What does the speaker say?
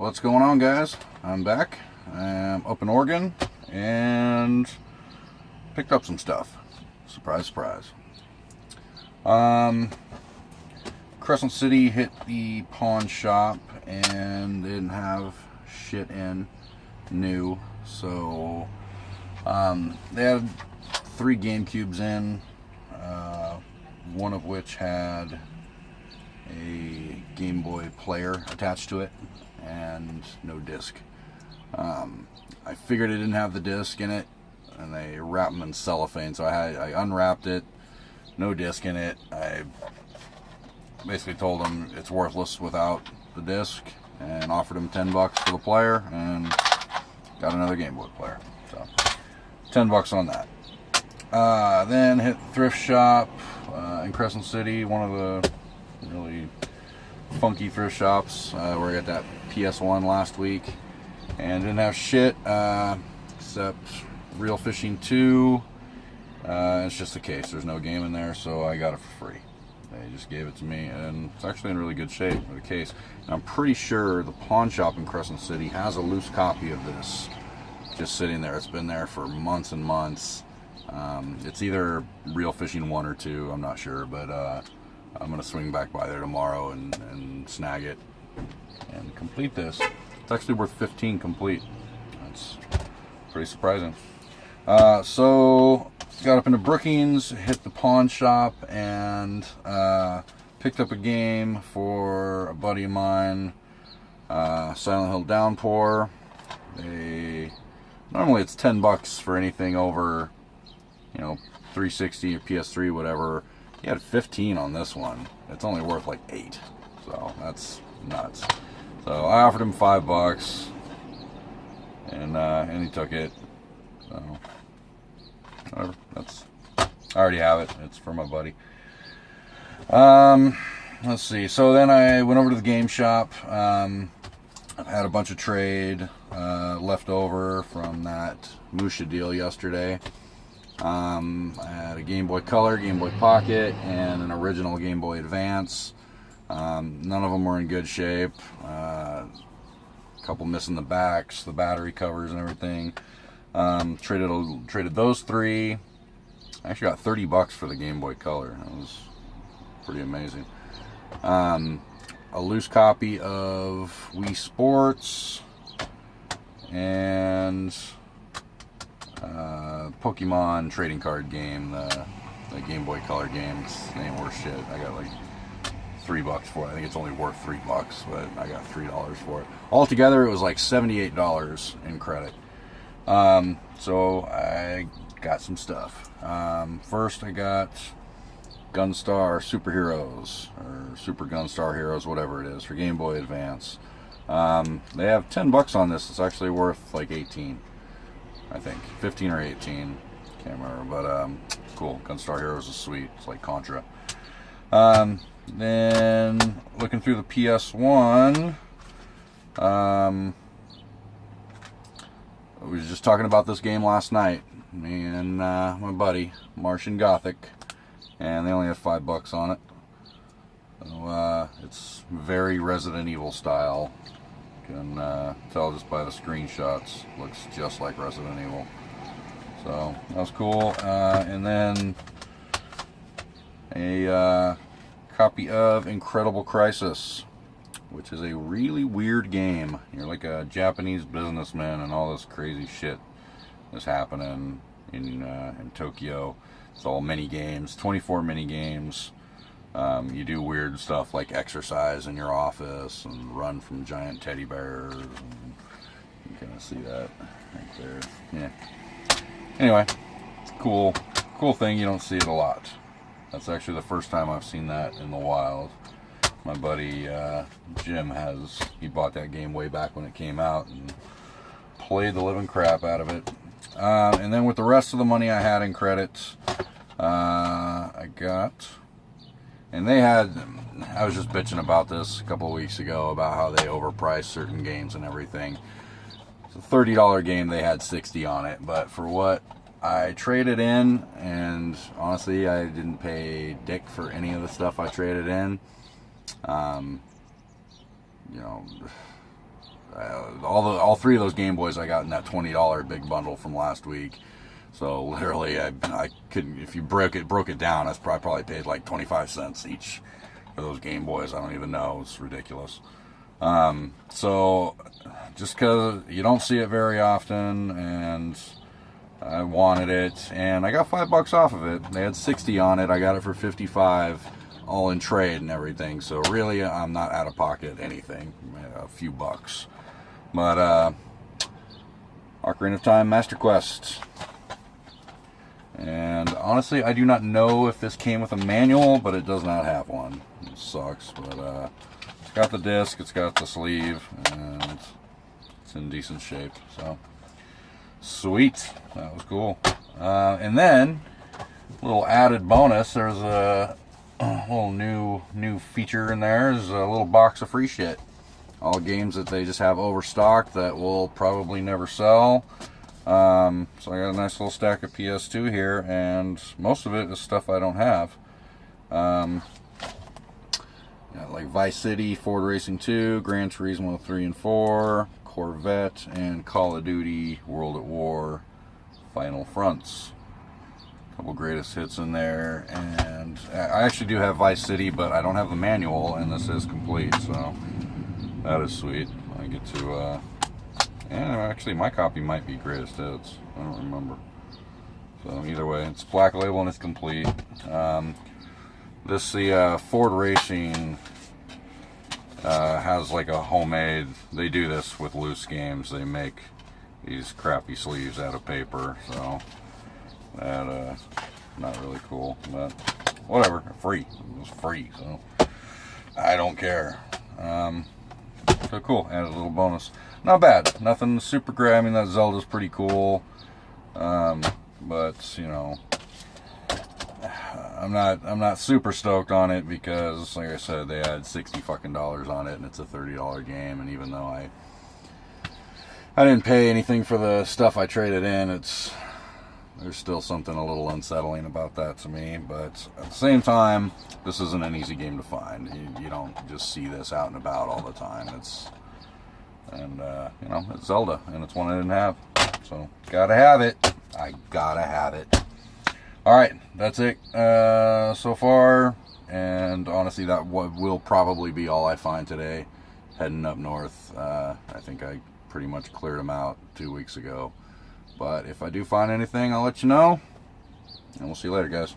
What's going on, guys? I'm back. I'm up in Oregon and picked up some stuff. Surprise, surprise. Crescent City hit the pawn shop and they didn't have shit in new, so they had 3 GameCubes in, one of which had a Game Boy player attached to it and no disc. I figured it didn't have the disc in it, and they wrapped them in cellophane, so I unwrapped it, no disc in it. I basically told them it's worthless without the disc and offered them $10 for the player and got another Game Boy player. So $10 on that. Then hit the thrift shop in Crescent City, one of the really funky thrift shops where I got that PS1 last week, and didn't have shit except Real Fishing 2. It's just a case, there's no game in there, so I got it for free. They just gave it to me, and it's actually in really good shape with the case. And I'm pretty sure the pawn shop in Crescent City has a loose copy of this just sitting there. It's been there for months and months. It's either Real Fishing 1 or 2, I'm not sure, but I'm going to swing back by there tomorrow and snag it and complete this. It's actually worth $15 complete. That's pretty surprising. So got up into Brookings, hit the pawn shop, and picked up a game for a buddy of mine, Silent Hill Downpour. Normally it's $10 for anything over, 360 or PS3, whatever. He had 15 on this one. It's only worth like 8, so that's nuts. So I offered him $5, and he took it. So whatever. I already have it. It's for my buddy. Let's see. So then I went over to the game shop. I've had a bunch of trade left over from that Musha deal yesterday. I had a Game Boy Color, Game Boy Pocket, and an original Game Boy Advance. None of them were in good shape. A couple missing the backs, the battery covers, and everything. Traded those 3. I actually got $30 for the Game Boy Color. That was pretty amazing. A loose copy of Wii Sports and Pokemon trading card game, the Game Boy Color games. They ain't worth shit. I got like $3 for it. I think it's only worth $3, but I got $3 for it. Altogether, it was like $78 in credit. So I got some stuff. First, I got Gunstar Superheroes, or Super Gunstar Heroes, whatever it is, for Game Boy Advance. They have $10 on this. It's actually worth like 18, I think, 15 or 18. Can't remember, but cool. Gunstar Heroes is sweet. It's like Contra. Then looking through the PS1. We was just talking about this game last night, me and my buddy, Martian Gothic, and they only had $5 on it. So it's very Resident Evil style. You can tell just by the screenshots. Looks just like Resident Evil. So that was cool. And then a copy of Incredible Crisis, which is a really weird game. You're like a Japanese businessman and all this crazy shit is happening in Tokyo. It's all mini games, 24 mini games. You do weird stuff like exercise in your office and run from giant teddy bears. And you can kind of see that right there. Yeah. Anyway, cool thing. You don't see it a lot. That's actually the first time I've seen that in the wild. My buddy Jim he bought that game way back when it came out and played the living crap out of it. And then with the rest of the money I had in credit, I was just bitching about this a couple of weeks ago about how they overprice certain games and everything. It's a $30 game, they had 60 on it, but for what I traded in, and honestly I didn't pay dick for any of the stuff I traded in. I all three of those Game Boys I got in that $20 big bundle from last week. So literally, I couldn't. If you broke it down, I probably paid like 25 cents each for those Game Boys. I don't even know. It's ridiculous. So just because you don't see it very often, and I wanted it, and I got $5 off of it. They had 60 on it. I got it for 55, all in trade and everything. So really, I'm not out of pocket anything. A few bucks. But Ocarina of Time Master Quest. And honestly, I do not know if this came with a manual, but it does not have one. It sucks, but it's got the disc, it's got the sleeve, and it's in decent shape. So sweet, that was cool. And then a little added bonus. There's a little new feature in there. There's a little box of free shit. All games that they just have overstocked that will probably never sell. So I got a nice little stack of PS2 here, and most of it is stuff I don't have. Like Vice City, Ford Racing 2, Gran Turismo 3 and 4, Corvette, and Call of Duty World at War Final Fronts. A couple greatest hits in there, and I actually do have Vice City, but I don't have the manual, and this is complete, so that is sweet. I get to, and actually my copy might be greatest hits. I don't remember. So either way, it's Black Label and it's complete. The Ford Racing has like a homemade, they do this with loose games. They make these crappy sleeves out of paper, so that not really cool, but whatever, free. It was free, so I don't care. So cool, added a little bonus. Not bad, nothing super great. I mean, that Zelda's pretty cool, but you know, I'm not super stoked on it because, like I said, they had $60 fucking on it, and it's a $30 game. And even though I didn't pay anything for the stuff I traded in, there's still something a little unsettling about that to me. But at the same time, this isn't an easy game to find. You don't just see this out and about all the time. You know, it's Zelda, and it's one I didn't have, so gotta have it. I gotta have it. All right, that's it so far, and honestly, that will probably be all I find today. Heading up north, I think I pretty much cleared them out 2 weeks ago. But if I do find anything, I'll let you know, and we'll see you later, guys.